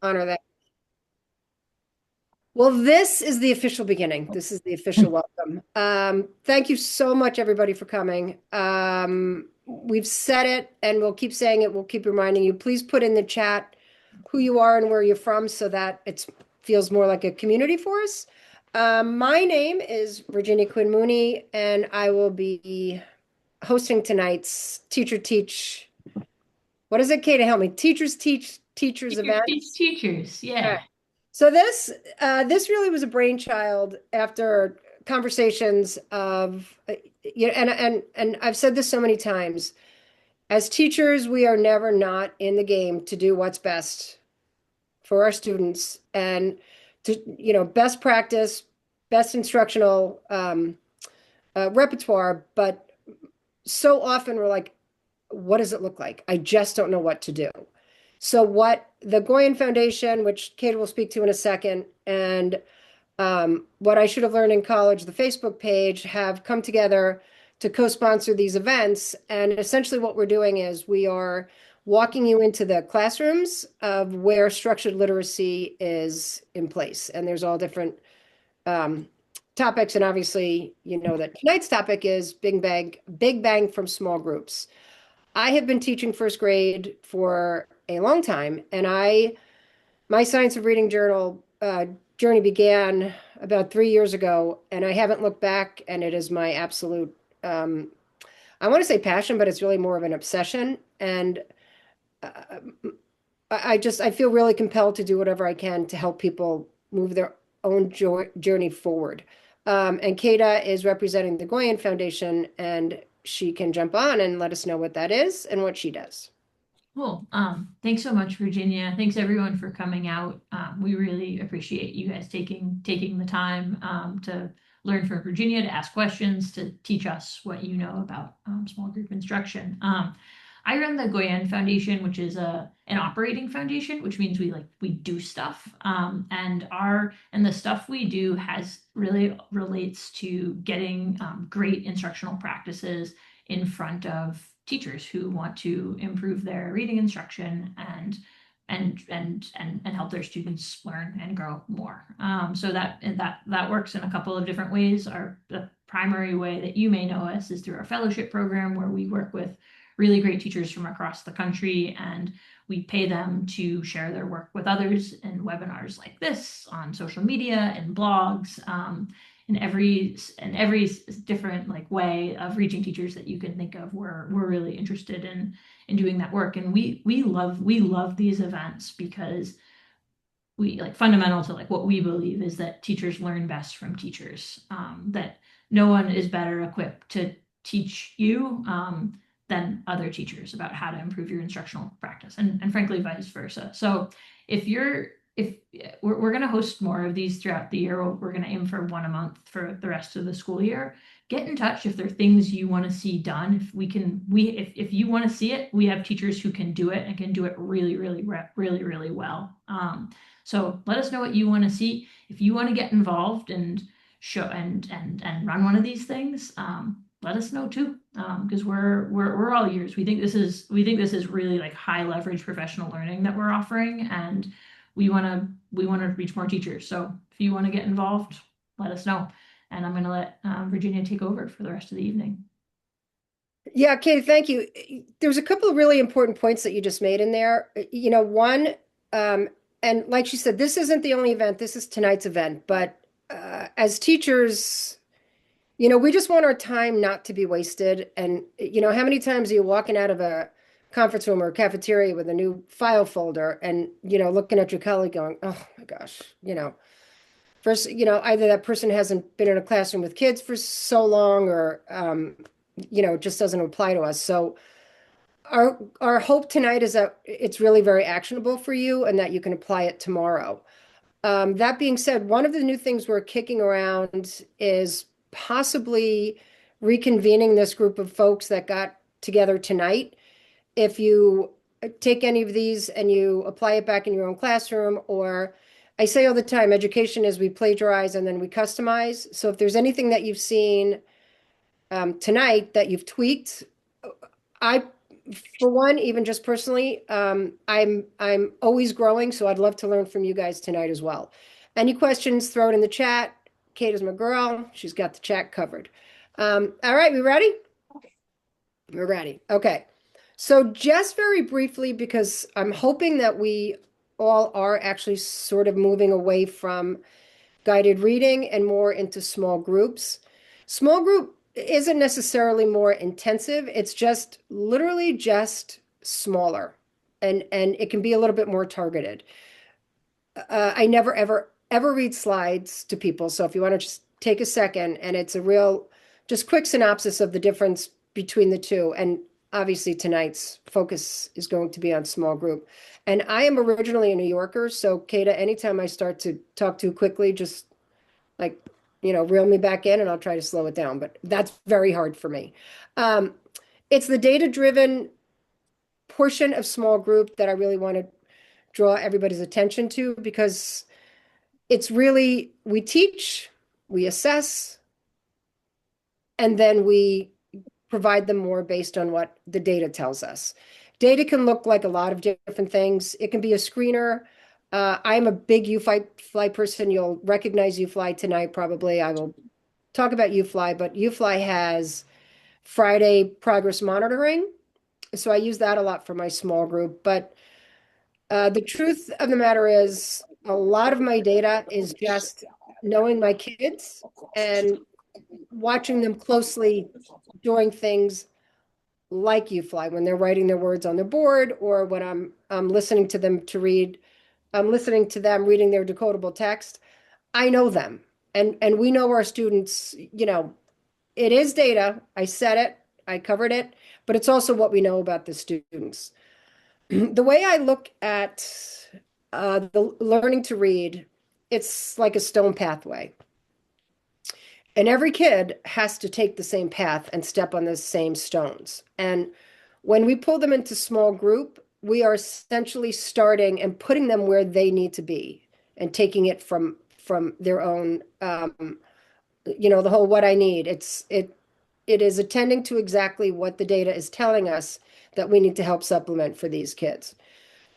honor that. Well, this is the official beginning. This is the official welcome. Thank you so much, everybody, for coming. We've said it and we'll keep saying it. We'll keep reminding you. Please put in the chat who you are and where you're from so that it feels more like a community for us. My name is Virginia Quinn Mooney, and I will be hosting tonight's Teacher Teach. What is it, Kate, to help me? Teachers Teach Teachers Teachers event. teach teachers. Yeah. So this really was a brainchild after conversations of and I've said this so many times. As teachers, we are never not in the game to do what's best for our students and to best practice, best instructional repertoire. But so often we're like, what does it look like? I just don't know what to do. So what the Goyen Foundation, which Kate will speak to in a second, and what I should have learned in college, the Facebook page, have come together to co-sponsor these events. And essentially what we're doing is we are walking you into the classrooms of where structured literacy is in place. And there's all different topics. And obviously, you know that tonight's topic is Big Bang from small groups. I have been teaching first grade for a long time, and my Science of Reading journal journey began about 3 years ago, and I haven't looked back. And it is my absolute, I want to say passion, but it's really more of an obsession. And uh, I feel really compelled to do whatever I can to help people move their own journey forward. And Kata is representing the Goyen Foundation, and she can jump on and let us know what that is and what she does. Cool. Thanks so much, Virginia. Thanks everyone for coming out. We really appreciate you guys taking the time to learn from Virginia, to ask questions, to teach us what you know about small group instruction. I run the Goyen Foundation, which is an operating foundation, which means we do stuff. And the stuff we do has really relates to getting great instructional practices in front of teachers who want to improve their reading instruction and help their students learn and grow more. So that works in a couple of different ways. The primary way that you may know us is through our fellowship program, where we work with really great teachers from across the country, and we pay them to share their work with others in webinars like this, on social media and blogs, in every different way of reaching teachers that you can think of. We're really interested in doing that work, and we love these events because we fundamental to what we believe is that teachers learn best from teachers. That no one is better equipped to teach you than other teachers about how to improve your instructional practice, and frankly vice versa. So if we're going to host more of these throughout the year, we're going to aim for one a month for the rest of the school year. Get in touch if there are things you want to see done. If you want to see it, we have teachers who can do it and can do it really well. So let us know what you want to see. If you want to get involved and show and run one of these things, let us know too, because we're all ears. We think this is really high leverage professional learning that we're offering, and we want to reach more teachers. So if you want to get involved, let us know. And I'm going to let Virginia take over for the rest of the evening. Yeah, Katie, thank you. There's a couple of really important points that you just made in there. One, and like she said, this isn't the only event. This is tonight's event. But as teachers, we just want our time not to be wasted. And, how many times are you walking out of a conference room or a cafeteria with a new file folder and, looking at your colleague going, oh my gosh, first, either that person hasn't been in a classroom with kids for so long or, it just doesn't apply to us. So our hope tonight is that it's really very actionable for you and that you can apply it tomorrow. That being said, one of the new things we're kicking around is possibly reconvening this group of folks that got together tonight. If you take any of these and you apply it back in your own classroom, or I say all the time, education is we plagiarize and then we customize. So if there's anything that you've seen tonight that you've tweaked, I For one, even just personally, I'm always growing, so I'd love to learn from you guys tonight as well. Any questions, throw it in the chat. Kate is my girl. She's got the chat covered. All right, we ready? We're ready. Okay. So just very briefly, because I'm hoping that we all are actually sort of moving away from guided reading and more into small groups. Small group isn't necessarily more intensive. It's just literally just smaller and it can be a little bit more targeted. I never ever read slides to people. So if you want to just take a second and it's a real just quick synopsis of the difference between the two. And obviously tonight's focus is going to be on small group. And I am originally a New Yorker, so Kata, anytime I start to talk too quickly, just like, reel me back in and I'll try to slow it down, but that's very hard for me. Um, it's the data-driven portion of small group that I really want to draw everybody's attention to because it's really, we teach, we assess, and then we provide them more based on what the data tells us. Data can look like a lot of different things. It can be a screener. I'm a big UFly person. You'll recognize UFly tonight, probably. I will talk about UFly, but UFly has Friday progress monitoring. So I use that a lot for my small group. But the truth of the matter is, a lot of my data is just knowing my kids and watching them closely doing things like UFly when they're writing their words on the board or when I'm listening to them to read, I'm listening to them reading their decodable text. I know them. And we know our students, it is data. I said it, I covered it, but it's also what we know about the students. The way I look at the learning to read, it's like a stone pathway. And every kid has to take the same path and step on the same stones. And when we pull them into small group, we are essentially starting and putting them where they need to be and taking it from their own the whole what I need. It is attending to exactly what the data is telling us that we need to help supplement for these kids.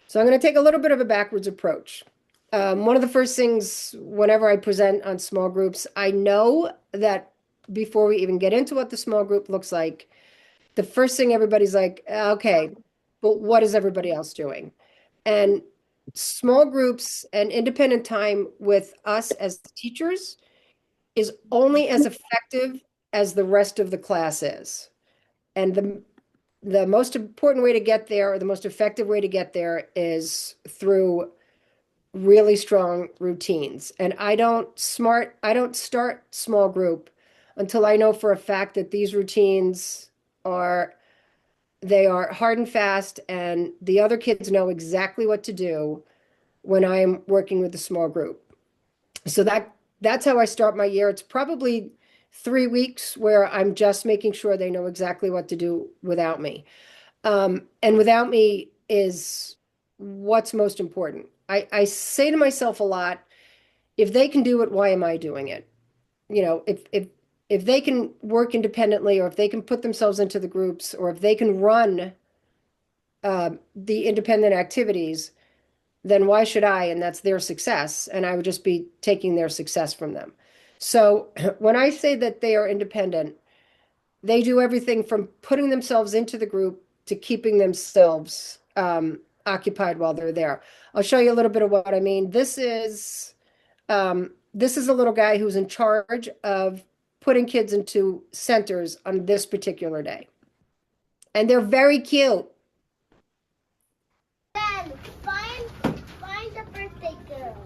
So I'm going to take a little bit of a backwards approach. One of the first things whenever I present on small groups, I know that before we even get into what the small group looks like, the first thing everybody's like, okay, but what is everybody else doing? And small groups and independent time with us as teachers is only as effective as the rest of the class is. And the most important way to get there, or the most effective way to get there, is through really strong routines. And I don't start small group until I know for a fact that these routines are they are hard and fast and the other kids know exactly what to do when I'm working with a small group. So that's how I start my year. It's probably 3 weeks where I'm just making sure they know exactly what to do without me. And without me is what's most important. I say to myself a lot, if they can do it, why am I doing it? If they can work independently or if they can put themselves into the groups or if they can run the independent activities, then why should I? And that's their success. And I would just be taking their success from them. So when I say that they are independent, they do everything from putting themselves into the group to keeping themselves occupied while they're there. I'll show you a little bit of what I mean. This is a little guy who's in charge of putting kids into centers on this particular day. And they're very cute. Dad, find the birthday girl.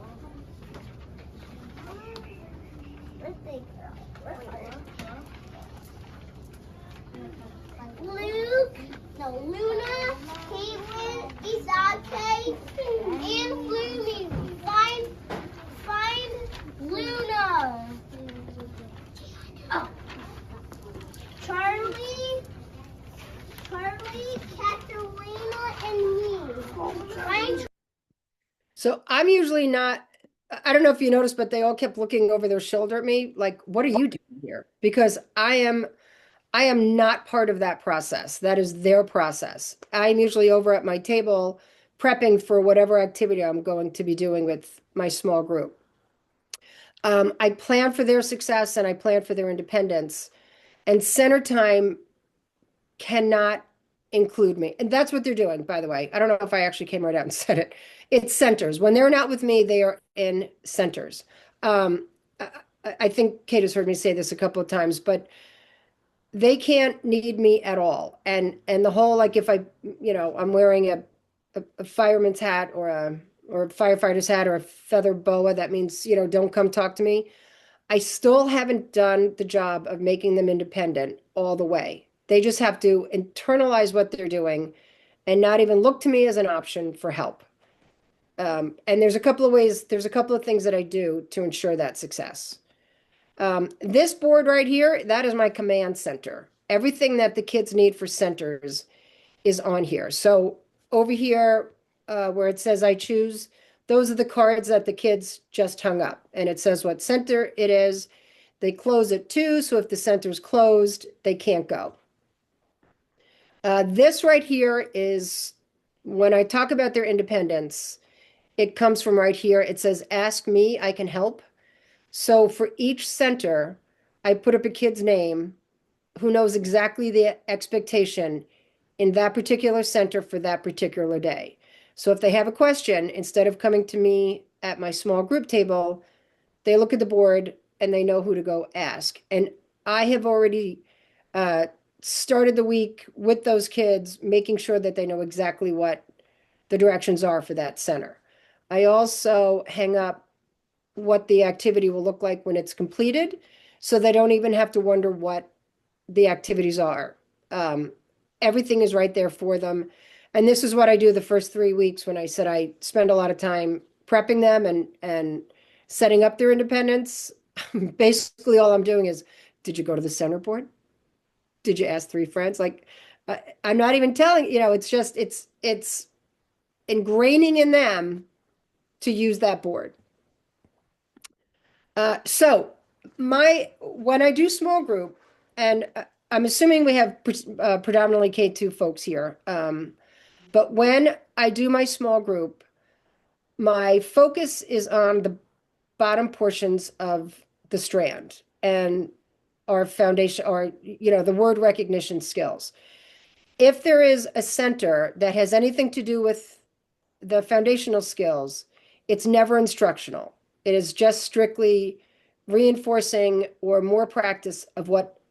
Birthday girl. Luke, no, Luna, Caitlin, Isake, and Flumi. Find Luna. Oh. Charlie, Katerina, and me. Find. So I'm usually not, I don't know if you noticed, but they all kept looking over their shoulder at me, like, what are you doing here? Because I am not part of that process. That is their process. I'm usually over at my table prepping for whatever activity I'm going to be doing with my small group. I plan for their success and I plan for their independence. And center time cannot include me. And that's what they're doing, by the way. I don't know if I actually came right out and said it. It's centers. When they're not with me, they are in centers. I, I think Kate has heard me say this a couple of times, but they can't need me at all. And the whole like if I'm wearing a fireman's hat or a firefighter's hat or a feather boa, that means, don't come talk to me. I still haven't done the job of making them independent all the way. They just have to internalize what they're doing and not even look to me as an option for help. And there's a couple of ways, there's a couple of things that I do to ensure that success. This board right here, that is my command center. Everything that the kids need for centers is on here. So over here, where it says I choose, those are the cards that the kids just hung up. And it says what center it is. They close at 2, so if the center's closed, they can't go. This right here is when I talk about their independence, it comes from right here. It says, ask me, I can help. So for each center, I put up a kid's name who knows exactly the expectation in that particular center for that particular day. So if they have a question, instead of coming to me at my small group table, they look at the board and they know who to go ask. And I have already started the week with those kids, making sure that they know exactly what the directions are for that center. I also hang up what the activity will look like when it's completed, so they don't even have to wonder what the activities are. Everything is right there for them. And this is what I do the first 3 weeks when I said I spend a lot of time prepping them and setting up their independence. Basically, all I'm doing is, did you go to the center board? Did you ask 3 friends? Like, I'm not even telling, it's just, it's ingraining in them to use that board. So when I do small group, and I'm assuming we have predominantly K2 folks here, but when I do my small group, my focus is on the bottom portions of the strand and our foundation, or the word recognition skills. If there is a center that has anything to do with the foundational skills, it's never instructional. It is just strictly reinforcing or more practice of what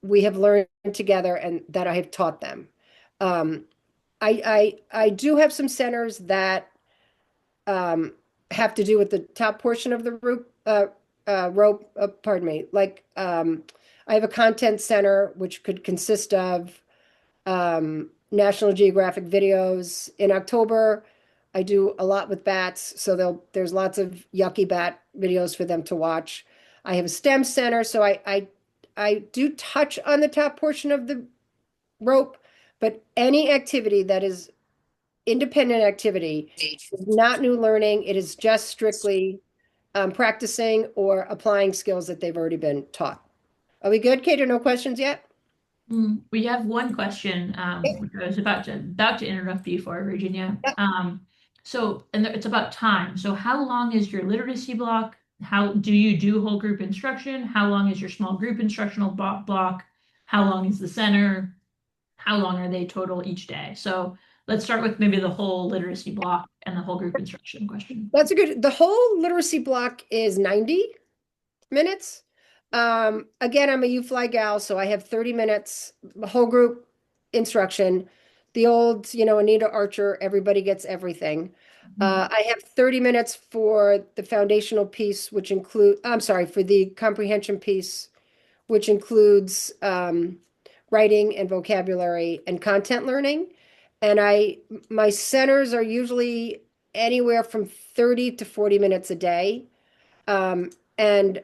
we have learned together and that I have taught them. I do have some centers that have to do with the top portion of the rope. Pardon me. Like I have a content center which could consist of National Geographic videos. In October, I do a lot with bats, so there's lots of yucky bat videos for them to watch. I have a STEM center, so I do touch on the top portion of the rope, but any activity that is independent activity is not new learning. It is just strictly practicing or applying skills that they've already been taught. Are we good, Kate? No questions yet? We have one question, which I was about to interrupt you for, Virginia. Yep. It's about time. So how long is your literacy block? How do you do whole group instruction? How long is your small group instructional block? How long is the center? How long are they total each day? So let's start with maybe the whole literacy block and the whole group instruction question. That's a good, the whole literacy block is 90 minutes. Again, I'm a U-Fly gal, so I have 30 minutes, whole group instruction. The old, Anita Archer, everybody gets everything. I have 30 minutes for the foundational piece, for the comprehension piece, which includes writing and vocabulary and content learning. And my centers are usually anywhere from 30 to 40 minutes a day. And I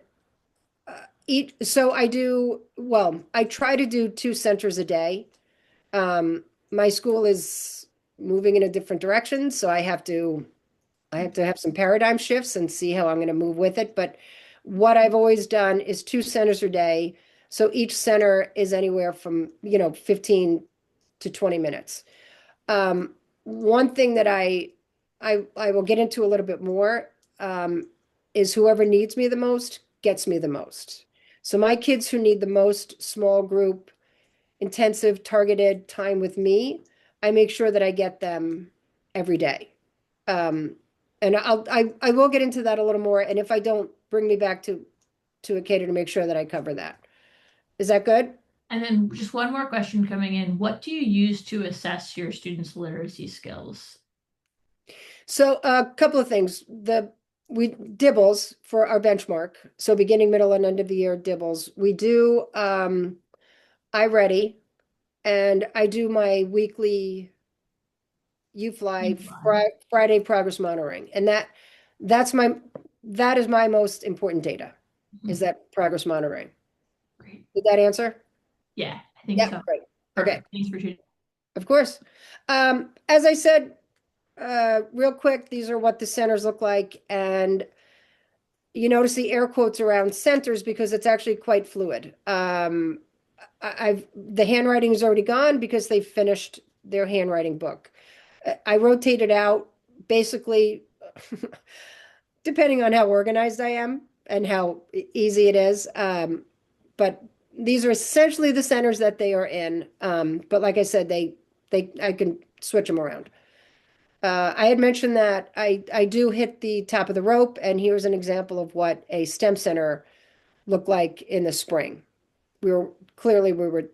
try to do 2 centers a day. My school is moving in a different direction, so I have to have some paradigm shifts and see how I'm going to move with it. But what I've always done is 2 centers a day. So each center is anywhere from, 15 to 20 minutes. One thing that I will get into a little bit more, is whoever needs me the most gets me the most. So my kids who need the most small group, intensive, targeted time with me, I make sure that I get them every day. And I will get into that a little more. And if I don't, bring me back to Akata to make sure that I cover that. Is that good? And then just one more question coming in. What do you use to assess your students' literacy skills? So a couple of things. We dibbles for our benchmark. So beginning, middle, and end of the year dibbles. We do iReady, and I do my weekly UFly UFly. Friday progress monitoring, and that is my most important data, is that progress monitoring. Great. Did that answer? Yeah, I think Yeah, so. great. Okay, Perfect. Thanks for shooting. of course. As I said, real quick, these are what the centers look like, and you notice the air quotes around centers because it's actually quite fluid. The handwriting is already gone because they finished their handwriting book. I rotated out basically depending on how organized I am and how easy it is. But these are essentially the centers that they are in. But like I said, I can switch them around. I had mentioned that I do hit the top of the rope, and here's an example of what a STEM center looked like in the spring. We were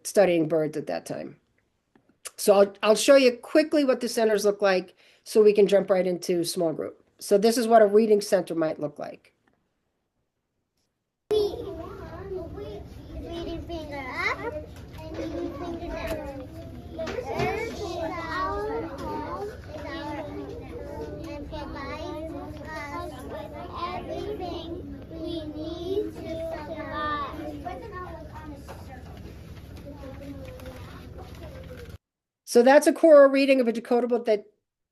studying birds at that time. So I'll show you quickly what the centers look like so we can jump right into small group. So this is what a reading center might look like. Reading finger up and reading finger down. Earth is our home, is our home, and provides us with everything we need to survive. So that's a choral reading of a decodable that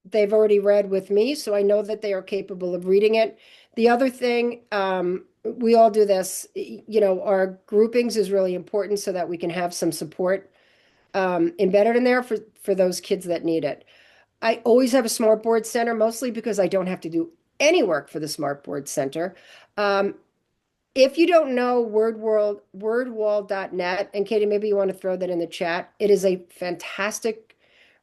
they've already read with me, so I know that they are capable of reading it. The other thing, we all do this, our groupings is really important so that we can have some support embedded in there for those kids that need it. I always have a Smartboard Center, mostly because I don't have to do any work for the Smartboard Center. If you don't know wordwall.net, and Katie, maybe you want to throw that in the chat, it is a fantastic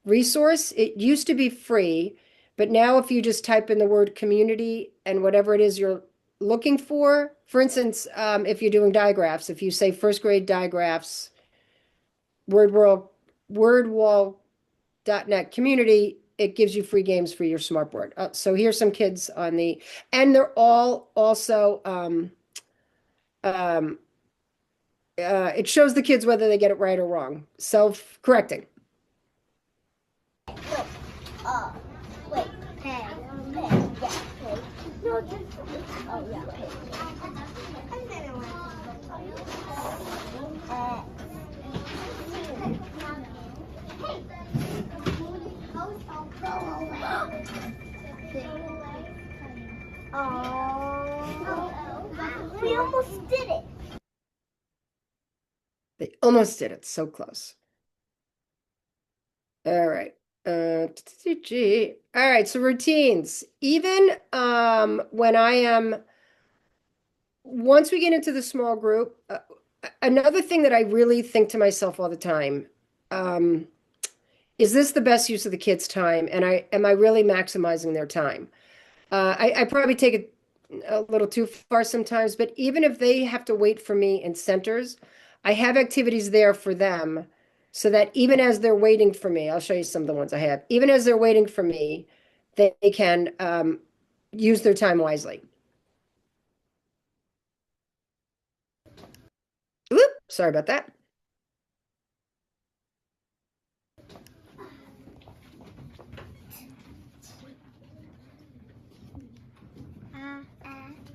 resource. It used to be free, but now if you just type in the word community and whatever it is you're looking for instance, if you're doing digraphs, if you say first grade digraphs, wordwall.net community, it gives you free games for your smartboard. So here's some kids and they're all also, it shows the kids whether they get it right or wrong. Self-correcting. Wait, pay, yeah, pay. No, just, oh yeah, pay. Oh, we almost did it. They almost did it. So close. All right. All right. So routines. Even when once we get into the small group, another thing that I really think to myself all the time, is this the best use of the kids' time? And am I really maximizing their time? I probably take it a little too far sometimes, but even if they have to wait for me in centers, I have activities there for them so that even as they're waiting for me, I'll show you some of the ones I have, even as they're waiting for me, they can use their time wisely. Oop, sorry about that.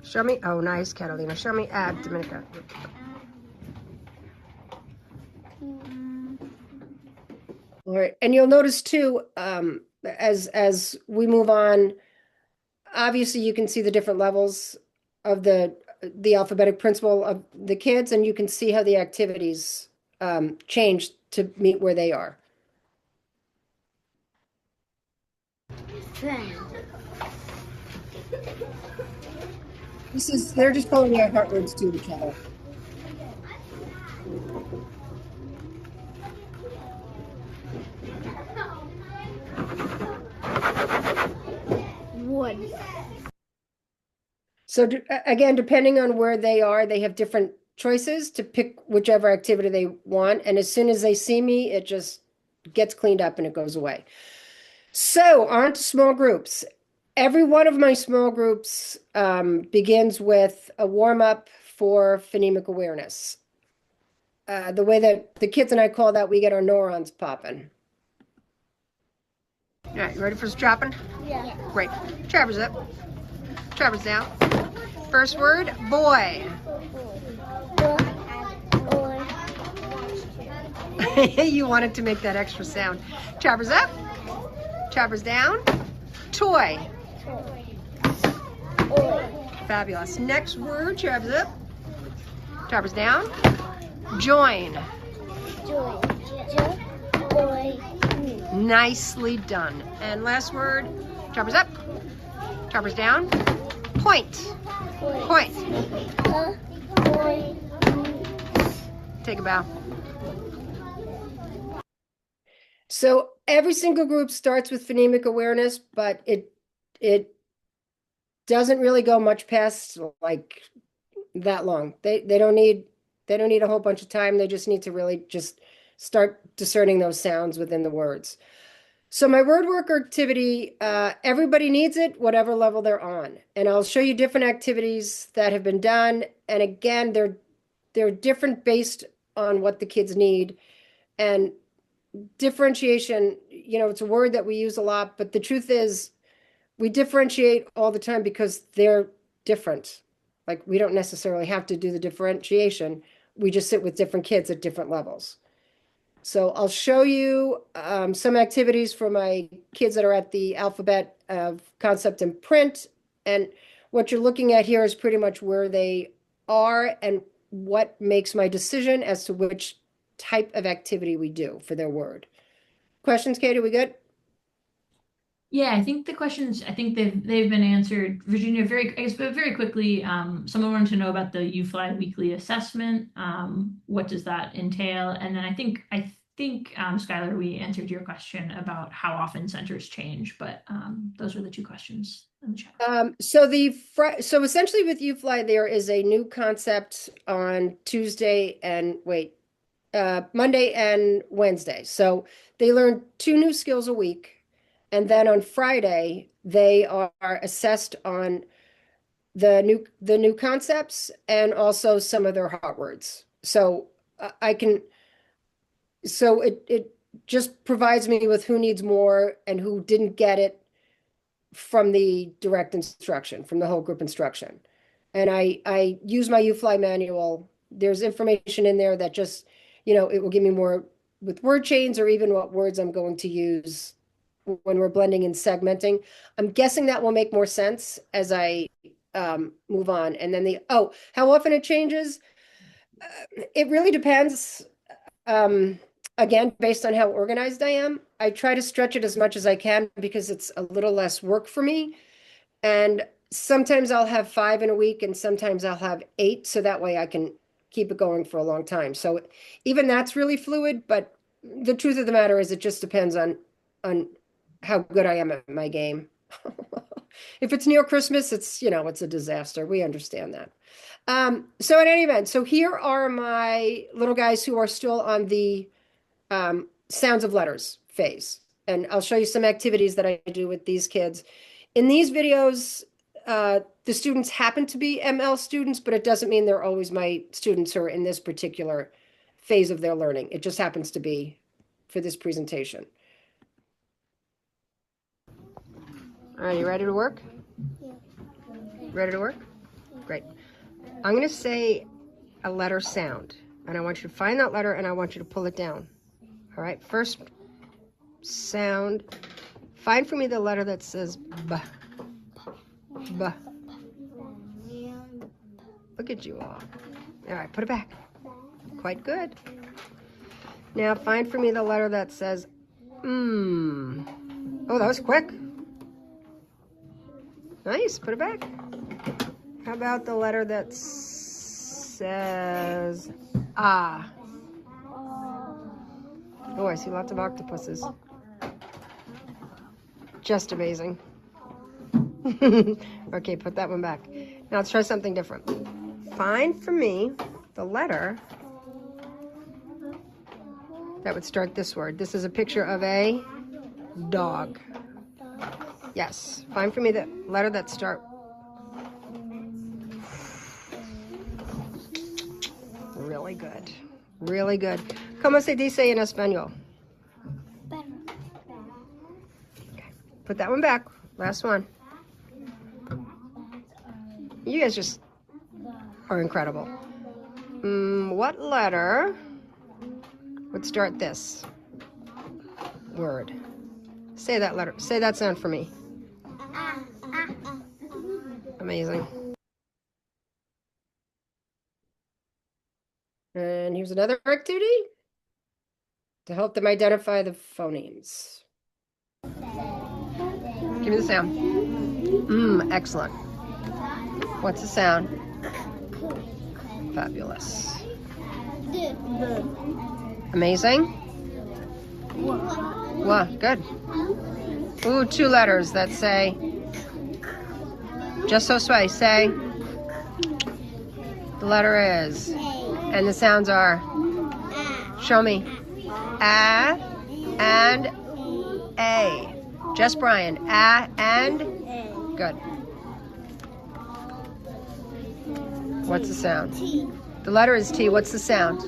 Show me. Oh, nice, Catalina. Show me add Dominica. All right, and you'll notice too, as we move on, obviously you can see the different levels of the the alphabetic principal of the kids, and you can see how the activities changed to meet where they are. Friend. They're just calling out heart words to each other. Wood. So again, depending on where they are, they have different choices to pick whichever activity they want. And as soon as they see me, it just gets cleaned up and it goes away. So on to small groups. Every one of my small groups begins with a warm-up for phonemic awareness. The way that the kids and I call that, we get our neurons popping. All right, you ready for some chopping? Yeah. Great. Travers up. Travers down. First word, boy. You wanted to make that extra sound. Travers up. Travers down. Toy. Fabulous. Next word, Travers up. Travers down. Join. Nicely done. And last word, Travers up. Travers down. Point. Point. Take a bow. So every single group starts with phonemic awareness, but it doesn't really go much past like that long. They don't need a whole bunch of time. They just need to really just start discerning those sounds within the words. So my word work activity, everybody needs it, whatever level they're on. And I'll show you different activities that have been done. And again, they're different based on what the kids need. And differentiation, it's a word that we use a lot, but the truth is we differentiate all the time because they're different. Like we don't necessarily have to do the differentiation. We just sit with different kids at different levels. So I'll show you some activities for my kids that are at the alphabet of concept and print. And what you're looking at here is pretty much where they are and what makes my decision as to which type of activity we do for their word. Questions, Kate? Are we good? Yeah, I think the questions, they've been answered. Virginia, very quickly, someone wanted to know about the UFly weekly assessment. What does that entail? And then I think Skylar, we answered your question about how often centers change, but those are the two questions in the chat. So essentially with UFly, there is a new concept on Monday and Wednesday. So they learn 2 new skills a week. And then on Friday, they are assessed on the new concepts and also some of their hot words. So it just provides me with who needs more and who didn't get it from the direct instruction, from the whole group instruction. And I use my UFly manual. There's information in there that just, it will give me more with word chains or even what words I'm going to use when we're blending and segmenting. I'm guessing that will make more sense as I move on. And then how often it changes? It really depends. Again, based on how organized I am, I try to stretch it as much as I can because it's a little less work for me. And sometimes I'll have 5 in a week and sometimes I'll have 8. So that way I can keep it going for a long time. So even that's really fluid, but the truth of the matter is it just depends on how good I am at my game. If it's near Christmas, it's a disaster. We understand that. So in any event, so here are my little guys who are still on the sounds of letters phase. And I'll show you some activities that I do with these kids. In these videos, the students happen to be ML students, but it doesn't mean they're always my students who are in this particular phase of their learning. It just happens to be for this presentation. All right, you ready to work? Yeah. Ready to work? Great. I'm going to say a letter sound, and I want you to find that letter, and I want you to pull it down. All right, first sound. Find for me the letter that says B. B. Look at you all. All right, put it back. Quite good. Now find for me the letter that says mm. Oh, that was quick. Nice, put it back. How about the letter that says ah? Oh, I see lots of octopuses. Just amazing. Okay, put that one back. Now let's try something different. Find for me the letter that would start this word. This is a picture of a dog. Yes, find for me the letter that start. Really good. Really good. ¿Cómo se dice en español? Okay, put that one back. Last one. You guys just are incredible. What letter would start this word? Say that letter. Say that sound for me. Amazing. And here's another activity to help them identify the phonemes. Give me the sound. Excellent. What's the sound? Fabulous. Amazing. Wow, good. Ooh, 2 letters that say, just so sway, say, the letter is, and the sounds are, show me, a and a. Just Brian, a and, good. What's the sound? T. The letter is T, what's the sound?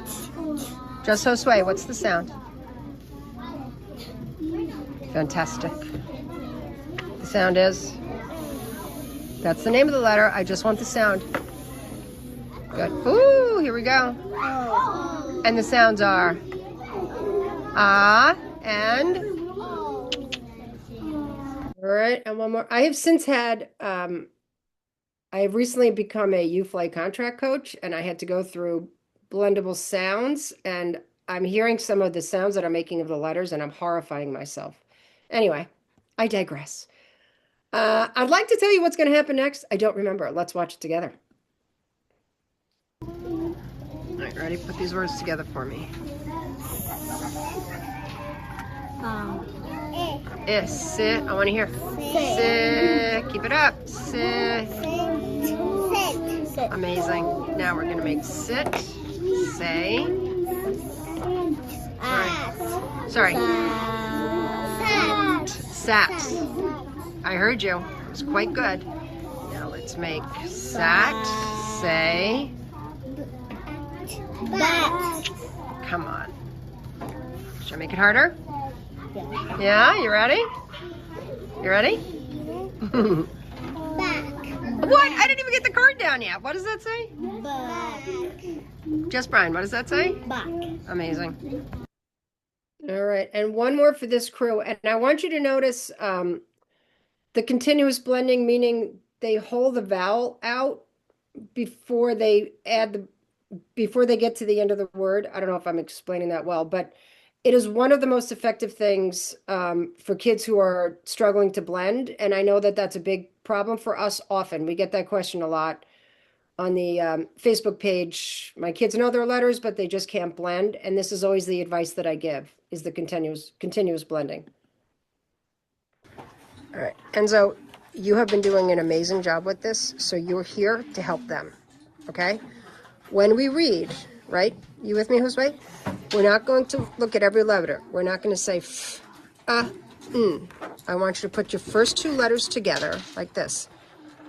Just so sway, what's the sound? Fantastic. The sound is? That's the name of the letter. I just want the sound. Good. Ooh, here we go. And the sounds are ah and. All right, and one more. I have since had, I have recently become a U-Fly contract coach, and I had to go through blendable sounds, and I'm hearing some of the sounds that I'm making of the letters, and I'm horrifying myself. Anyway, I digress. I'd like to tell you what's going to happen next. I don't remember. Let's watch it together. All right, ready? Put these words together for me. Sit. I want to hear. Sit. Keep it up. Sit. Amazing. Now we're going to make sit. Say. Sorry. Sat. I heard you. It was quite good. Now let's make sat. Say. Bat. Come on. Should I make it harder? Yeah, you ready? You ready? Back. What? I didn't even get the card down yet. What does that say? Back. Just Brian, what does that say? Back. Amazing. All right, and one more for this crew. And I want you to notice the continuous blending, meaning they hold the vowel out before they before they get to the end of the word. I don't know if I'm explaining that well, but it is one of the most effective things for kids who are struggling to blend. And I know that that's a big problem for us often. We get that question a lot on the Facebook page. My kids know their letters, but they just can't blend. And this is always the advice that I give, is the continuous blending. All right, Enzo, you have been doing an amazing job with this, so you're here to help them, okay? When we read, right? You with me, Josue? We're not going to look at every letter. We're not going to say f, I want you to put your first 2 letters together like this.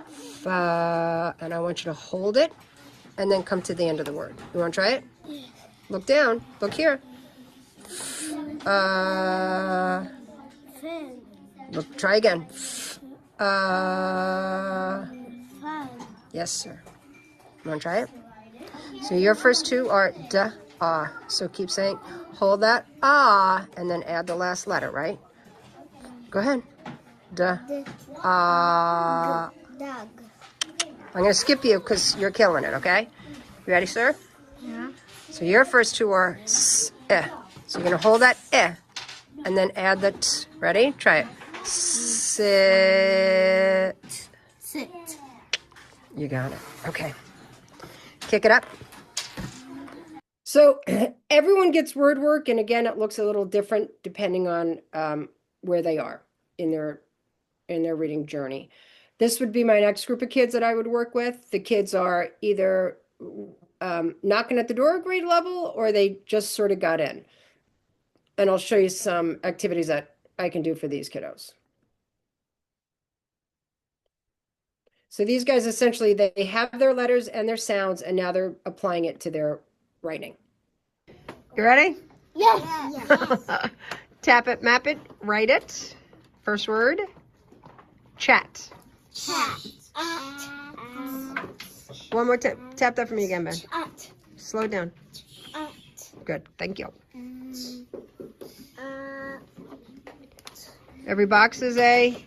F, and I want you to hold it and then come to the end of the word. You want to try it? Yes. Look down. Look here. Look, try again. Yes, sir. You want to try it? So your first 2 are d, ah. So keep saying, hold that ah, and then add the last letter, right? Go ahead. D, ah. Dog. I'm going to skip you because you're killing it, okay? You ready, sir? Yeah. So your first two are s, eh. So you're going to hold that eh, and then add the t. Ready? Try it. Sit. Sit. You got it. Okay. Kick it up. So everyone gets word work, and again, it looks a little different depending on where they are in their reading journey. This would be my next group of kids that I would work with. The kids are either knocking at the door grade level, or they just sort of got in. And I'll show you some activities that I can do for these kiddos. So these guys essentially, they have their letters and their sounds, and now they're applying it to their writing. You ready? Yes. Yes. Tap it, map it, write it. First word, chat. Chat. One more time. Tap that for me again, Ben. Chat. Slow down. Good. Thank you. Every box is a.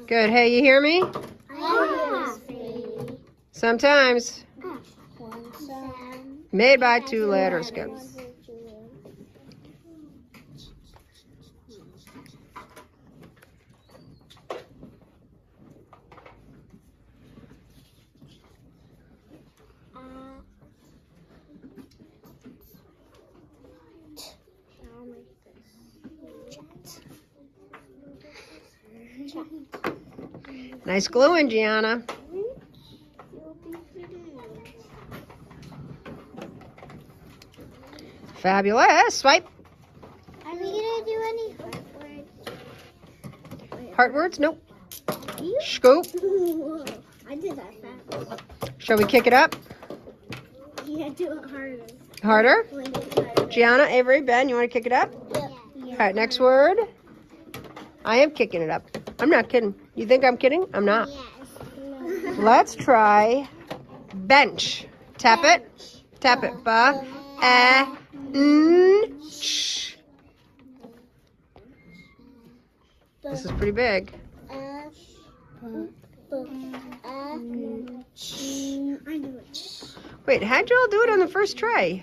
Good. Hey, you hear me? Sometimes. Made by two letters. Good. Nice gluing, Gianna. Fabulous. Swipe. Are we gonna do any Heart words? Nope. You? Scoop. I did that fast. Shall we kick it up? Yeah, do it harder. Harder? Like, harder. Gianna, Avery, Ben, you want to kick it up? Yeah. All right, next word. I am kicking it up. I'm not kidding. You think I'm kidding? I'm not. Yes. Let's try bench. Tap it. Tap it. Ba, n, ch. This is pretty big. I know it. Wait, how'd you all do it on the first try?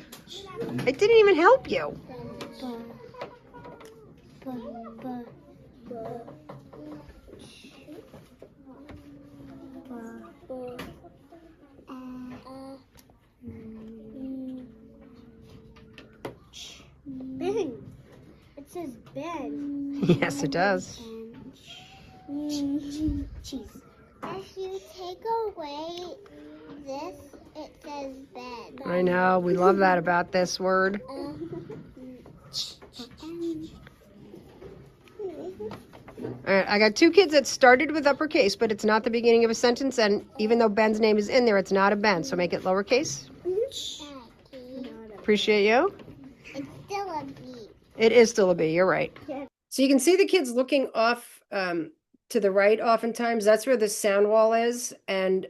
It didn't even help you. Ben. It says Ben. Yes, it does. Cheese. If you take away this, it says Ben. I know. We love that about this word. All right, I got two kids that started with uppercase, but it's not the beginning of a sentence. And even though Ben's name is in there, it's not a Ben. So make it lowercase. Appreciate you. It's still a B. It is still a B. You're right. So you can see the kids looking off to the right oftentimes. That's where the sound wall is. And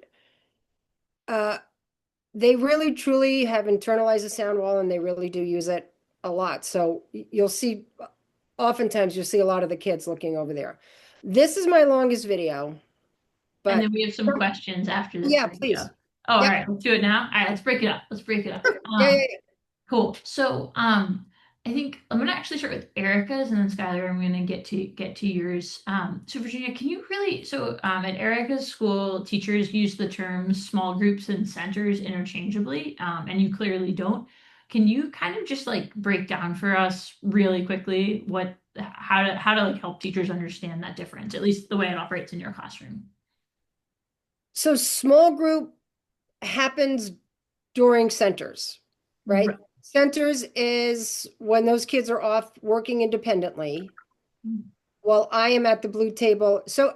they really, truly have internalized the sound wall, and they really do use it a lot. So you'll see, oftentimes you'll see a lot of the kids looking over there. This is my longest video. But And then we have some questions after this. Yeah, video. please. Oh, all Yep. right, let's do it now. All right, let's break it up. Let's break it up. Yeah. Cool. So, I think I'm gonna actually start with Erica's, and then Skylar, I'm gonna get to yours. So Virginia, can you really, at Erica's school, teachers use the terms small groups and centers interchangeably, and you clearly don't. Can you kind of just like break down for us really quickly how to like help teachers understand that difference, at least the way it operates in your classroom? So small group happens during centers, right? Right. Centers is when those kids are off working independently while I am at the blue table. So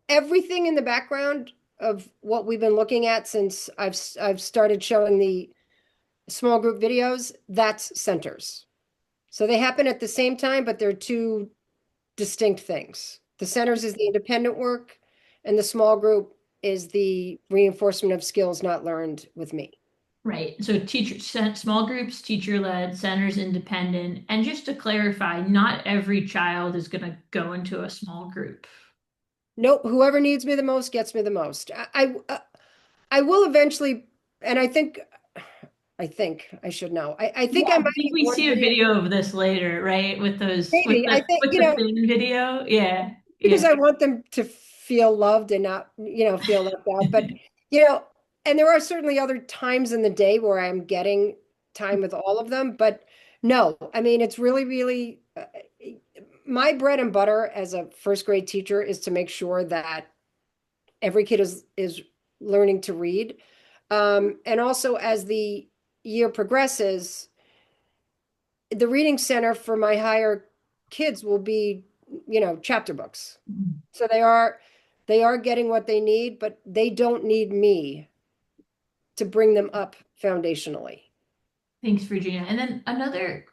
everything in the background of what we've been looking at since I've started showing the small group videos, that's centers. So they happen at the same time, but they're two distinct things. The centers is the independent work, and the small group is the reinforcement of skills not learned with me. Right. So small groups, teacher-led, centers independent. And just to clarify, not every child is going to go into a small group. Nope. Whoever needs me the most gets me the most. I will eventually, and I should know. I think Yeah, I I might think have we one see a video, video of this later, right? With those, maybe. I think, with the fin video. Yeah, because yeah. I want them to feel loved and not, feel left out. But, you know, and there are certainly other times in the day where I'm getting time with all of them. But no, I mean, it's really, really my bread and butter as a first grade teacher is to make sure that every kid is learning to read. And also as the year progresses, the reading center for my higher kids will be, chapter books. So they are getting what they need, but they don't need me to bring them up foundationally. Thanks, Virginia. And then another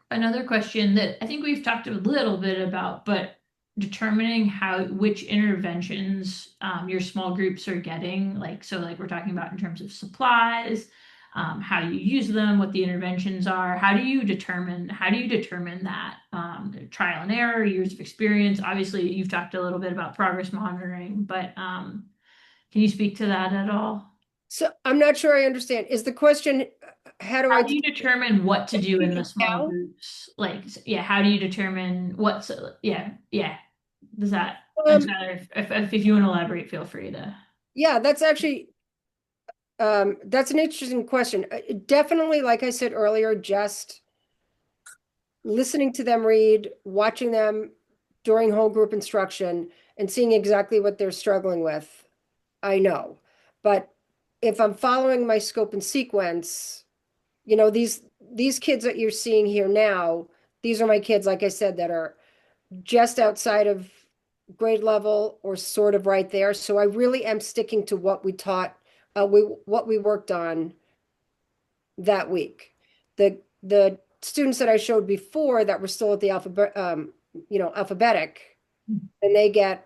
question that I think we've talked a little bit about, but determining which interventions your small groups are getting, like we're talking about in terms of supplies, how you use them, what the interventions are. How do you determine that? Trial and error, years of experience. Obviously, you've talked a little bit about progress monitoring, but can you speak to that at all? So I'm not sure I understand. Is the question, how do I How do you determine what to do in the small now? groups? Yeah, how do you determine what's, yeah. Does that, and Um, Tyler, if you want to elaborate, feel free to. yeah, that's actually that's an interesting question. Definitely, like I said earlier, just listening to them read, watching them during whole group instruction, and seeing exactly what they're struggling with, I know. But if I'm following my scope and sequence, these kids that you're seeing here now, these are my kids, like I said, that are just outside of grade level or sort of right there. So I really am sticking to what we taught, what we worked on that week. The students that I showed before that were still at the alphabetic, and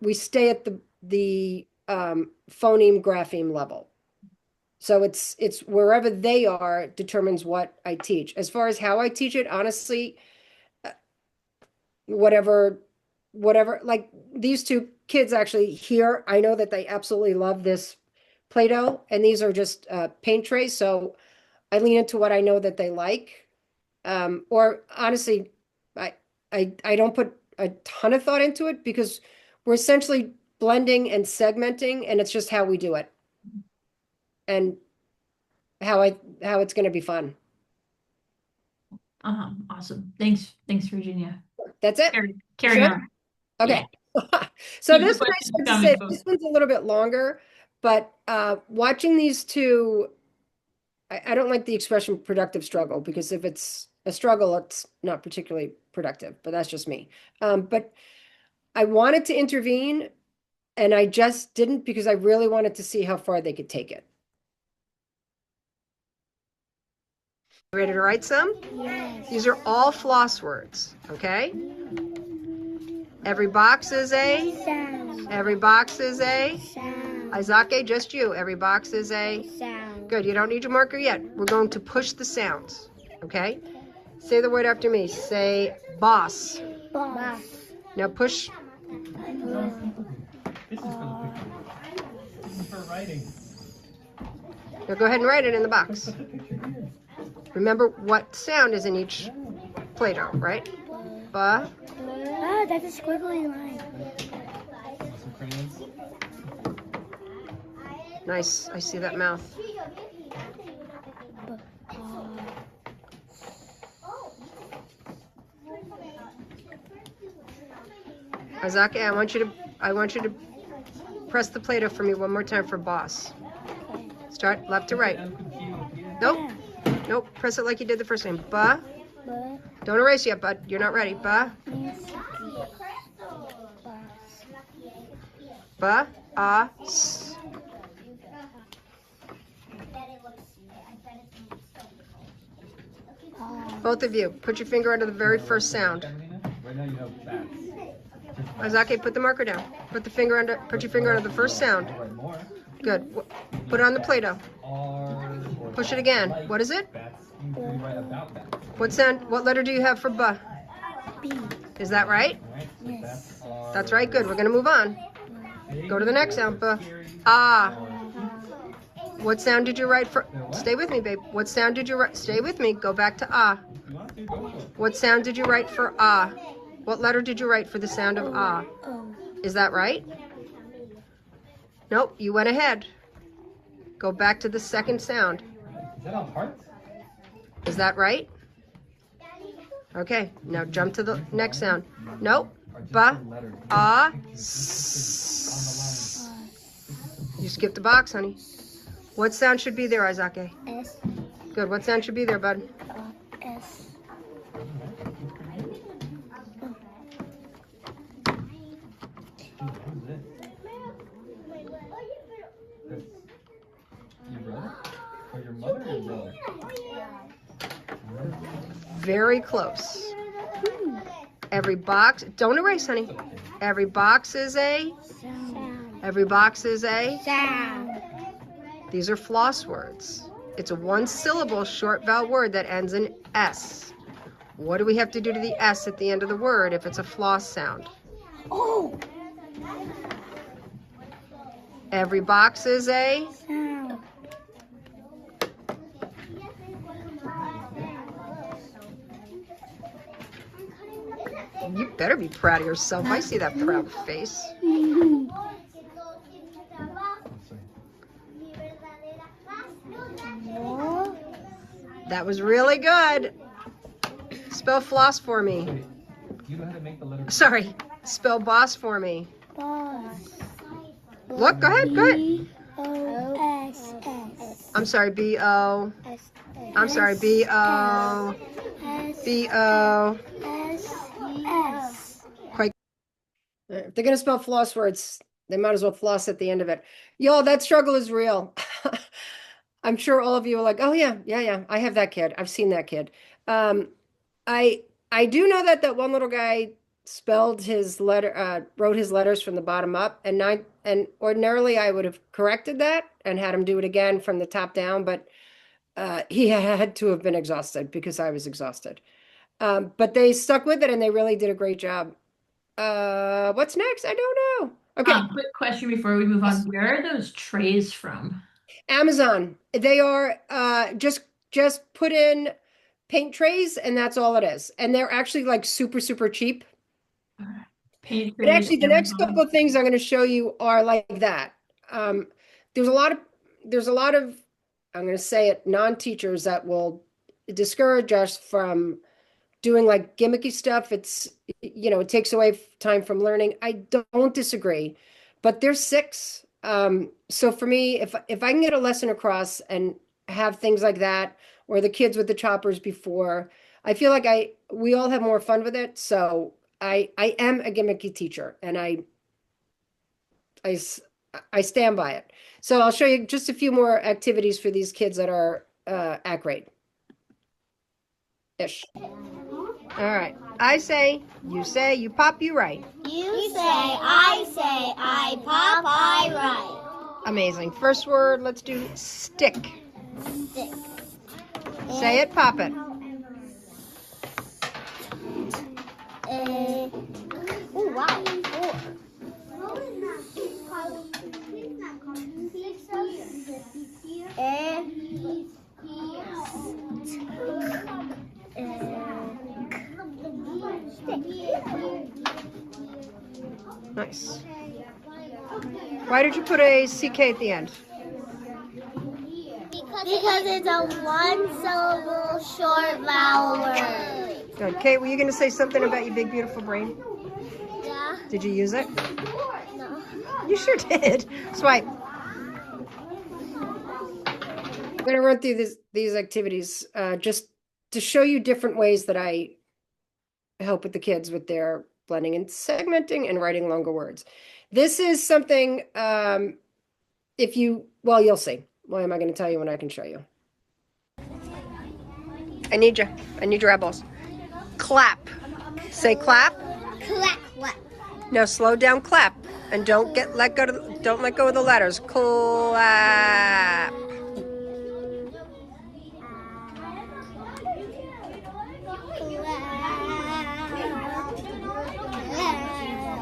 we stay at the phoneme grapheme level. So it's wherever they are determines what I teach. As far as how I teach it, honestly, whatever, like these two kids actually here, I know that they absolutely love this Play-Doh, and these are just paint trays. So I lean into what I know that they like. Or honestly, I I don't put a ton of thought into it because we're essentially blending and segmenting, and it's just how we do it and how it's going to be fun. Awesome. Thanks, Virginia. That's it. Carry Sure. on. Okay. Yeah. So Keep the this one I questions started to coming, say, folks. this one's a little bit longer, but watching these two, I don't like the expression productive struggle because if it's a struggle, it's not particularly productive, but that's just me. But I wanted to intervene and I just didn't because I really wanted to see how far they could take it. Ready to write some? Yes. These are all floss words, okay? Every box is a, Sound. every box is a, Sound. Isake, just you. Every box is a, Sound. good, you don't need your marker yet. We're going to push the sounds, okay? Say the word after me. Say boss. Boss. Now push. This is for the picture. This is for writing. Now go ahead and write it in the box. Put the picture here. Remember what sound is in each Play-Doh, right? Ba. Oh, that's a squiggly line. Some crayons. Nice. I see that mouth. Isake, I want you to press the Play-Doh for me one more time for boss. Start left to right. I'm confused here. Nope. Nope. Press it like you did the first time. Ba. But Don't erase yet, bud. You're not ready. Ba. Ba. Ah. S. Both of you, put your finger under the very first sound. Right now you have bats. Isake, put the marker down. Put your finger under the first sound. Write more. Good. Put it on the Play-Doh. R or Push it again. like What is it? bats. You can write about bats. What sound? What letter do you have for ba? B. Is that right? Alright, so bats are That's right. Good. We're gonna move on. big, Go to the next sound. Ba. scary, Ah. or What sound did you write for? what? Stay with me, babe. What sound did you write? Stay with me. Go back to ah. If you want to, go for it. What sound did you write for ah? What letter did you write for the sound of ah? Is that right? Nope, you went ahead. Go back to the second sound. Is that a heart? Is that right? Okay, now jump to the next sound. Nope. Or just Ba, the letter? ah, On s. You skipped a box, honey. What sound should be there, Isake? S. Good. What sound should be there, bud? S. the line. Who's this? That's your brother? Or your mother or your brother? Very close. Every box, don't erase, honey. Every box is a, Sound. every box is a, Sound. these are floss words. It's a one-syllable short vowel word that ends in S. What do we have to do to the S at the end of the word if it's a floss sound? Oh. Every box is a, Sound. you better be proud of yourself. I see that proud face. That was really good. Spell floss for me. Wait, you know how to make the letter? Sorry, spell boss for me. Boss. Look, go ahead, go ahead. B-O-S-S. I'm sorry, B-O. S. I'm sorry, B-O. B-O. S. Quite. If they're going to spell floss words, they might as well floss at the end of it. Y'all, that struggle is real. I'm sure all of you are like, oh yeah, I have that kid. I've seen that kid. I do know that one little guy spelled his letter, wrote his letters from the bottom up, and ordinarily I would have corrected that and had him do it again from the top down, but he had to have been exhausted because I was exhausted. But they stuck with it and they really did a great job. What's next? I don't know. Okay. Quick question before we move on. Where are those trays from? Amazon. They are just put in paint trays and that's all it is. And they're actually like super, super cheap. Paint But actually the next Amazon. couple of things I'm going to show you are like that. There's a lot of, I'm going to say it, non-teachers that will discourage us from doing like gimmicky stuff. It's, it takes away time from learning. I don't disagree, but they're 6. So for me, if I can get a lesson across and have things like that, or the kids with the choppers before, I feel like we all have more fun with it. So I am a gimmicky teacher and I stand by it. So I'll show you just a few more activities for these kids that are at grade. Ish. All right. I say, you pop, you write. You say, I pop, I write. Amazing. First word, let's do stick. Stick. Say it, pop it. Oh, wow. 4. Nice. Why did you put a CK at the end? Because it's a one-syllable short vowel word. Good. Kate, were you going to say something about your big, beautiful brain? Yeah. Did you use it? No. You sure did. Swipe. I'm going to run through these activities just to show you different ways that I help with the kids with their blending and segmenting and writing longer words. This is something, you'll see. Why am I going to tell you when I can show you? I need your eyeballs. Clap. Say clap. Clap, clap. No, slow down, clap. And don't let go of the letters. Clap.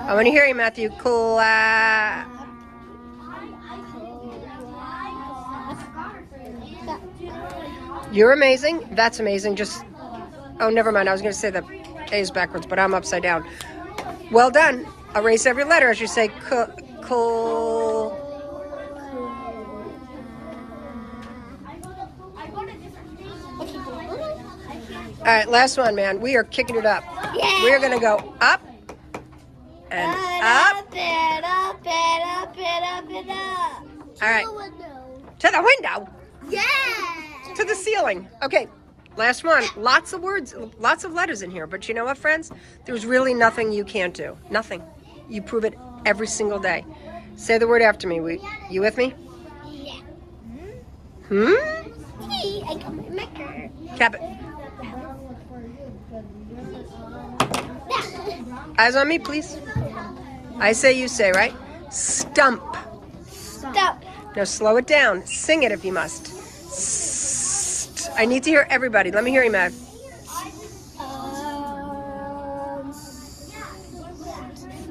I want to hear you, Matthew. Clap. You're amazing. That's amazing. Just, oh, never mind. I was going to say the A is backwards, but I'm upside down. Well done. Erase every letter as you say cool. All right, last one, man. We are kicking it up. Yeah. We're going to go up and up. Up and up and up and up and up. All right. To the window. To the window. Yeah. To the ceiling. Okay, last one. Lots of words, lots of letters in here. But you know what, friends? There's really nothing you can't do. Nothing. You prove it every single day. Say the word after me. You with me? Yeah. Hmm? I got my marker. Cap it. Eyes on me, please. I say, you say, right? Stump. Stop. Now slow it down. Sing it if you must. I need to hear everybody. Let me hear you, Matt.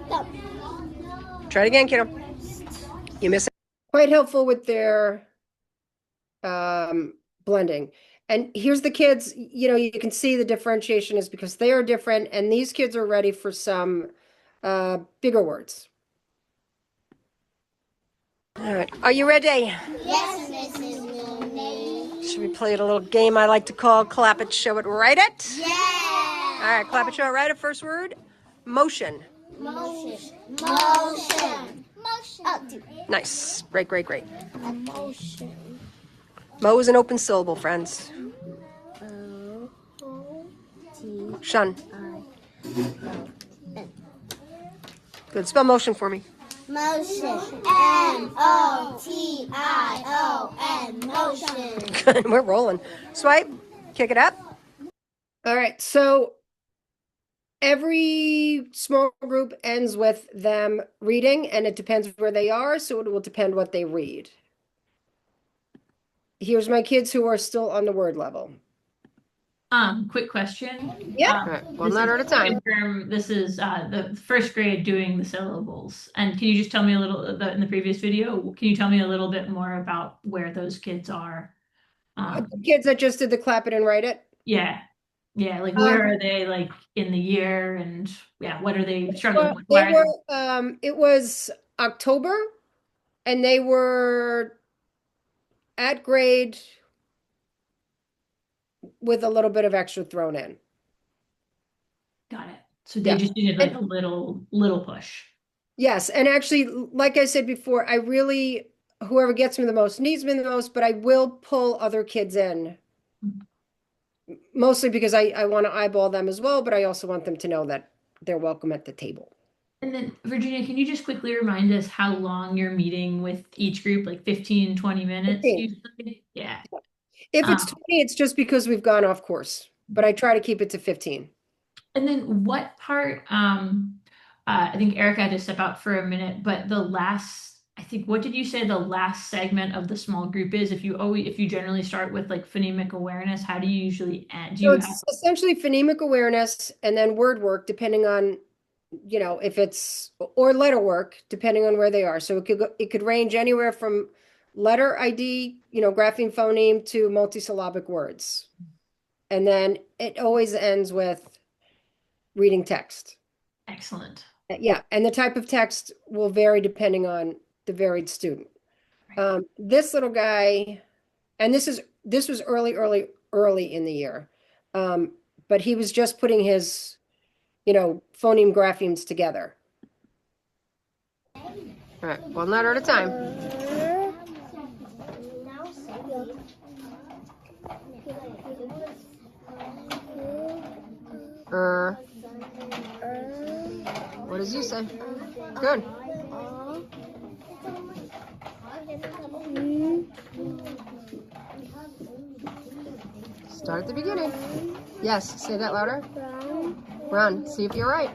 Stop. Try it again, kiddo. You miss it. Quite helpful with their blending. And here's the kids, you can see the differentiation is because they are different, and these kids are ready for some bigger words. All right, are you ready? Yes, Mrs. Mooney. Should we play a little game I like to call Clap It, Show It, Write It? Yeah. All right, Clap It, Show It, Write It. First word, motion. Motion. Motion. Motion. Oh, dude. Nice, great, great, great. Emotion. Mo is an open syllable, friends. Shun. Good, spell motion for me. Motion. M-O-T-I-O-N. Motion. We're rolling. Swipe, kick it up. All right, so every small group ends with them reading, and it depends where they are, so it will depend what they read. Here's my kids who are still on the word level. Quick question. Yeah. All right, one This letter is at a time. This is the first grade doing the syllables. And can you just tell me a little, in the previous video, can you tell me a little bit more about where those kids are? The kids that just did the clap it and write it. Yeah. Yeah, like where are they like in the year, and yeah, what are they struggling with? They were, it was October, and they were at grade with a little bit of extra thrown in. Got it. So they Yeah. just needed like a little push. Yes, and actually, like I said before, whoever gets me the most needs me the most, but I will pull other kids in. Mostly because I want to eyeball them as well, but I also want them to know that they're welcome at the table. And then Virginia, can you just quickly remind us how long you're meeting with each group, like 15, 20 minutes 15. usually? Yeah. If it's 20, it's just because we've gone off course, but I try to keep it to 15. And then what part, I think Erica had to step out for a minute, but what did you say the last segment of the small group is? If you generally start with like phonemic awareness, how do you usually end? It's essentially phonemic awareness and then word work, depending on, if it's, or letter work, depending on where they are. So it could range anywhere from letter ID, grapheme phoneme, to multisyllabic words. And then it always ends with reading text. Excellent. Yeah, and the type of text will vary depending on the varied student. This little guy, and this was early in the year, but he was just putting his, phoneme graphemes together. All right, one letter at a time. What does you say? Good. Start at the beginning. Yes, say that louder. Run. See if you're right.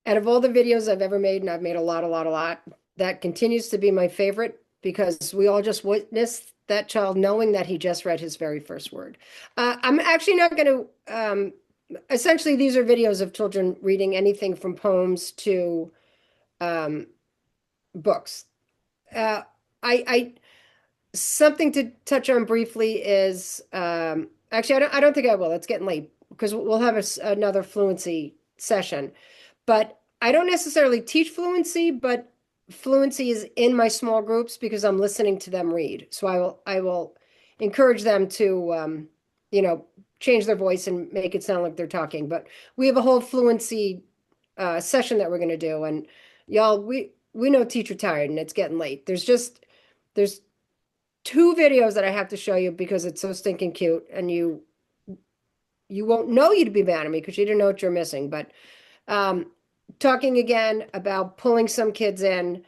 Out of all the videos I've ever made, and I've made a lot, that continues to be my favorite because we all just witnessed that child knowing that he just read his very first word. I'm actually not going to, essentially these are videos of children reading anything from poems to books. I something to touch on briefly is actually I don't think I will. It's getting late because we'll have another fluency session. But I don't necessarily teach fluency, but fluency is in my small groups because I'm listening to them read. So I will encourage them to you know, change their voice and make it sound like they're talking. But we have a whole fluency session that we're going to do, and y'all, we know teacher tired, and it's getting late. There's two videos that I have to show you because it's so stinking cute, and you won't know you'd be mad at me because you didn't know what you're missing. But um, talking again about pulling some kids in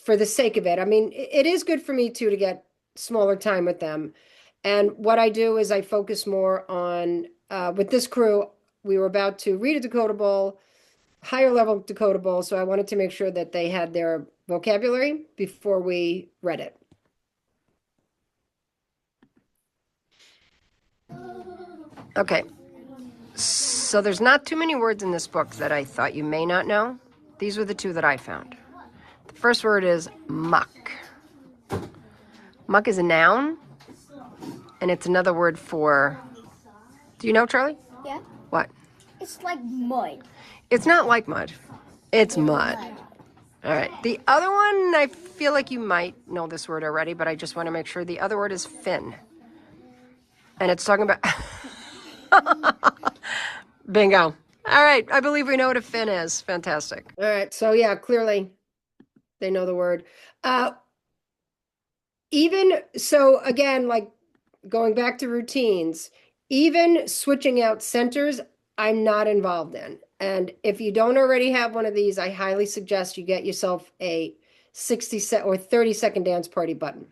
for the sake of it. I mean, it is good for me too to get smaller time with them. And what I do is I focus more on with this crew. We were about to read a decodable, higher level decodable, so I wanted to make sure that they had their vocabulary before we read it. Okay, so there's not too many words in this book that I thought you may not know. These were the two that I found. The first word is muck. Muck is a noun, and it's another word for, do you know, Charlie? Yeah. What? It's like mud. It's not like mud. It's mud. All right. The other one, I feel like you might know this word already, but I just want to make sure. The other word is fin. And it's talking about... Bingo. All right. I believe we know what a fin is. Fantastic. All right. So yeah, clearly they know the word. Even so, again, like going back to routines, even switching out centers, I'm not involved in. And if you don't already have one of these, I highly suggest you get yourself a 60 set or 30-second dance party button.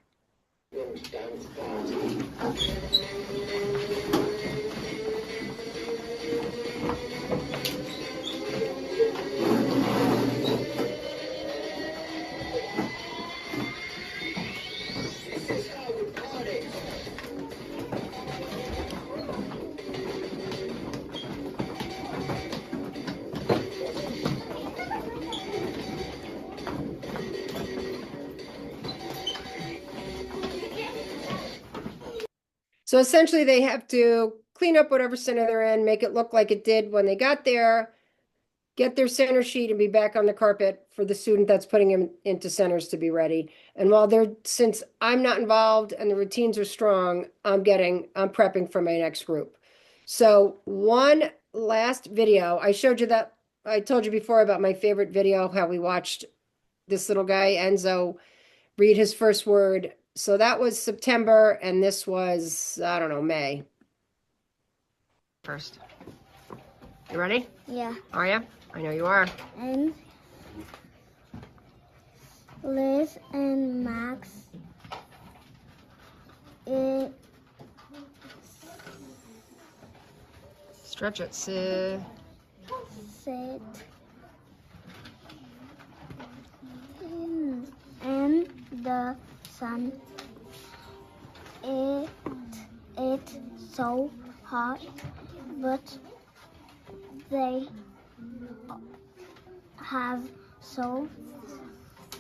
So essentially they have to clean up whatever center they're in, make it look like it did when they got there, get their center sheet and be back on the carpet for the student that's putting them into centers to be ready. And since I'm not involved and the routines are strong, I'm prepping for my next group. So one last video, I told you before about my favorite video, how we watched this little guy, Enzo, read his first word. So that was September, and this was, I don't know, May. First. You ready? Yeah. Are you? I know you are. And Liz and Max. It Stretch it. Sit. sit in the sun. It's so hot, but they have so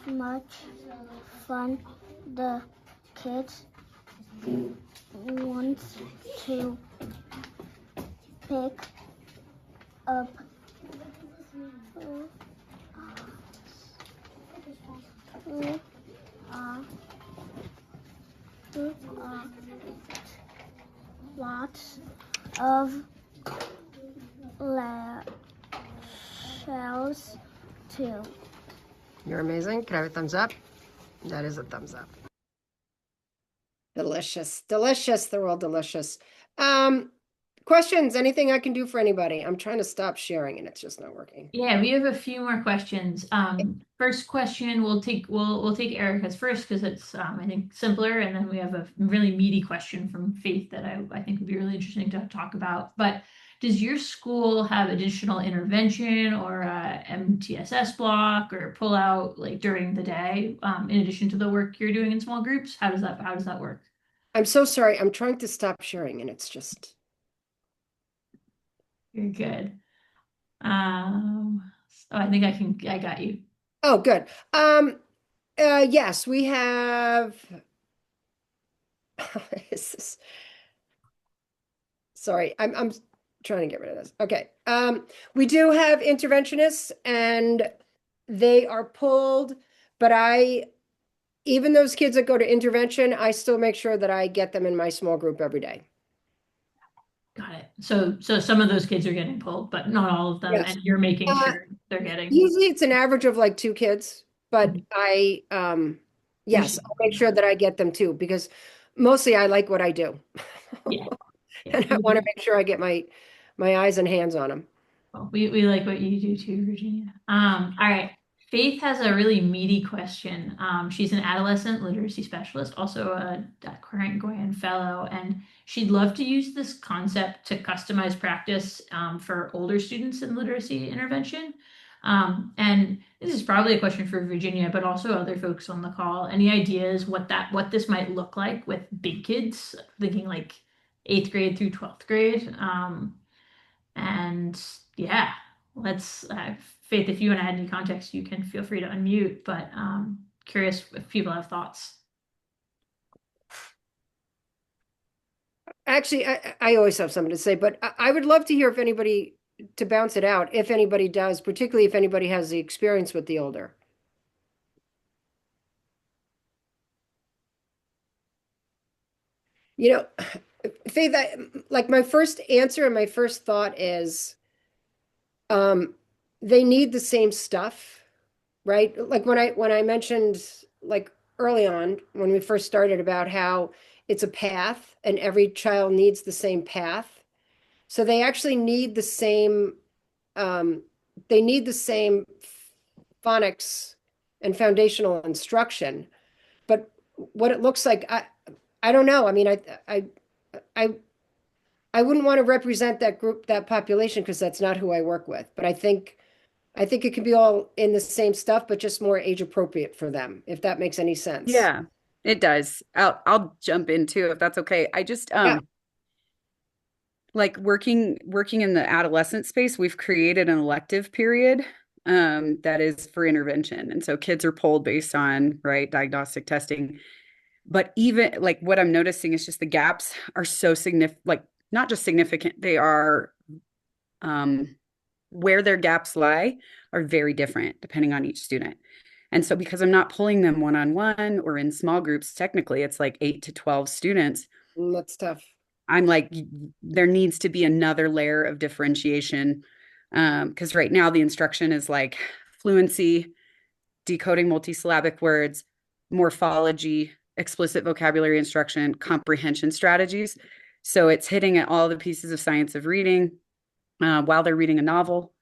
much fun. The kids want to pick up lots of shells too. You're amazing. Can I have a thumbs up? That is a thumbs up. Delicious. Delicious. They're all delicious. Questions? Anything I can do for anybody? I'm trying to stop sharing and it's just not working. Yeah, we have a few more questions. First question, we'll take Erica's first because it's I think simpler, and then we have a really meaty question from Faith that I think would be really interesting to talk about. But does your school have additional intervention or MTSS block or pull out like during the day, in addition to the work you're doing in small groups? How does that work? I'm so sorry. I'm trying to stop sharing and it's just. You're good. Oh, I think I got you. Oh, good. Yes, we have. Is this, sorry, I'm trying to get rid of this. Okay. We do have interventionists and they are pulled, but even those kids that go to intervention, I still make sure that I get them in my small group every day. Got it. So some of those kids are getting pulled, but not all of them, Yes. and you're making Uh, sure they're getting. Usually it's an average of like two kids, but Mhm. We yes, should, I'll make sure that I get them too, because mostly I like what I do. yeah, yeah. And I want to make sure I get my eyes and hands on them. Well, we like what you do too, Virginia. All right. Faith has a really meaty question. She's an adolescent literacy specialist, also a current Goyan fellow, and she'd love to use this concept to customize practice for older students in literacy intervention. And this is probably a question for Virginia, but also other folks on the call. Any ideas what this might look like with big kids, thinking like eighth grade through 12th grade? And yeah, let's, Faith, if you want to add any context, you can feel free to unmute, but curious if people have thoughts. Actually, I always have something to say, but I would love to hear if anybody to bounce it out, if anybody does, particularly if anybody has the experience with the older. You know, Faith, like my first answer and my first thought is um, they need the same stuff, right? Like when I mentioned like early on when we first started about how it's a path and every child needs the same path. So they actually need the same um, they need the same phonics and foundational instruction. But what it looks like, I don't know. I mean, I I wouldn't want to represent that group, that population, because that's not who I work with. But I think it can be all in the same stuff, but just more age appropriate for them, if that makes any sense. Yeah, it does. I'll jump in too if that's okay. I just Yeah. like working in the adolescent space, we've created an elective period that is for intervention. And so kids are polled based on, right, diagnostic testing. But even like what I'm noticing is just the gaps are so significant, like not just significant, they are um where their gaps lie are very different depending on each student. And so because I'm not pulling them one-on-one or in small groups, technically it's like 8 to 12 students. That's tough. I'm like, there needs to be another layer of differentiation. Because right now the instruction is like fluency, decoding multisyllabic words, morphology, explicit vocabulary instruction, comprehension strategies. So it's hitting at all the pieces of science of reading while they're reading a novel.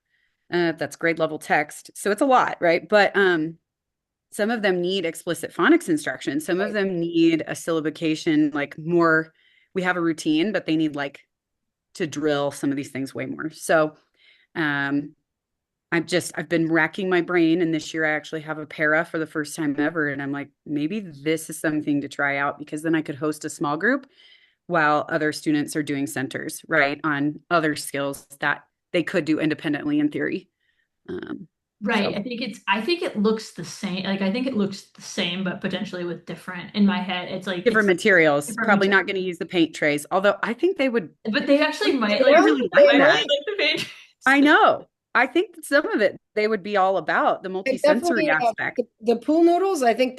That's grade level text. So it's a lot, right? But some of them need explicit phonics instruction. Some of them need a syllabication, like more, we have a routine, but they need like to drill some of these things way more. So um, I've been racking my brain. And this year I actually have a para for the first time ever. And I'm like, maybe this is something to try out because then I could host a small group while other students are doing centers, right, on other skills that they could do independently in theory. Right. So I think it looks the same. Like I think it looks the same, but potentially with different in my head. It's like different it's materials, different probably material. not going to use the paint trays, although I think they would, But they actually might they like really they like might that. like the page. I know. I think that some of it they would be all about the multisensory Definitely aspect. the pool noodles. I think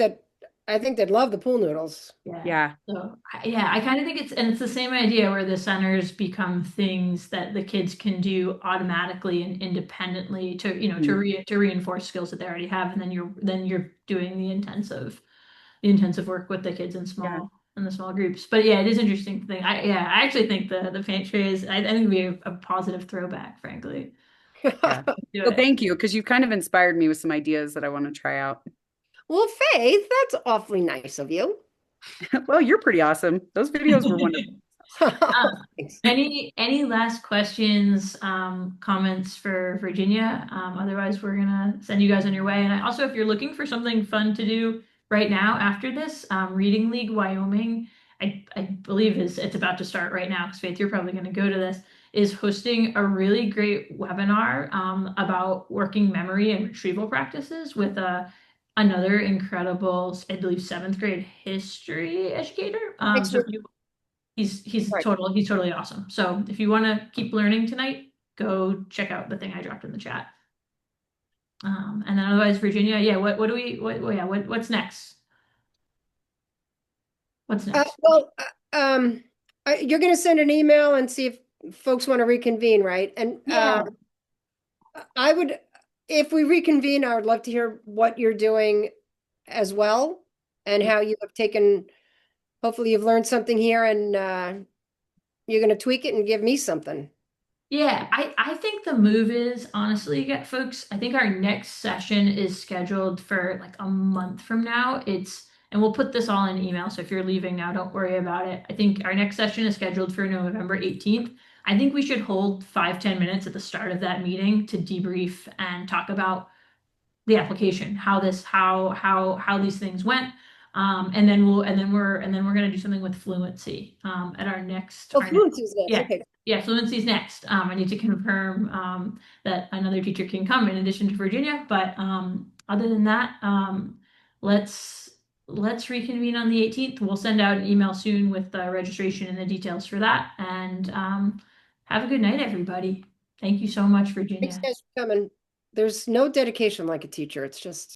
they'd love the pool noodles. Yeah. Yeah. So yeah, I kind of think it's the same idea where the centers become things that the kids can do automatically and independently to, to reinforce skills that they already have. And then you're doing the intensive work with the kids Yeah. in the small groups. But yeah, it is interesting thing. I actually think the pantry is I think it'd be a positive throwback, frankly. Yeah. Do Well, it. thank you because you've kind of inspired me with some ideas that I want to try out. Well, Faith, that's awfully nice of you. Well, you're pretty awesome. Those videos were wonderful. Thanks. Any last questions, comments for Virginia? Otherwise, we're gonna send you guys on your way. And also, if you're looking for something fun to do right now after this, Reading League Wyoming, I believe it's about to start right now because Faith, you're probably gonna go to this, is hosting a really great webinar about working memory and retrieval practices with a another incredible, I believe, seventh grade history educator. Makes So me- if you, he's Right. he's totally awesome. So if you want to keep learning tonight, go check out the thing I dropped in the chat. And then otherwise, Virginia, yeah, what do we, yeah, what's next? What's next? Well, you're going to send an email and see if folks want to reconvene, right? And Yeah. I would, if we reconvene, I would love to hear what you're doing as well and how you have taken, hopefully you've learned something here and you're going to tweak it and give me something. Yeah, I think the move is honestly, get folks, I think our next session is scheduled for like a month from now. And we'll put this all in email. So if you're leaving now, don't worry about it. I think our next session is scheduled for November 18th. I think we should hold 5-10 minutes at the start of that meeting to debrief and talk about the application, how these things went. And then we're gonna do something with fluency at Oh, our next, fluency is next. yeah, Okay. yeah, fluency's next. I need to confirm that another teacher can come in addition to Virginia, but other than that, let's let's reconvene on the 18th. We'll send out an email soon with the registration and the details for that. And have a good night, everybody. Thank you so much, Thanks, Virginia. guys, for coming. There's no dedication like a teacher. It's just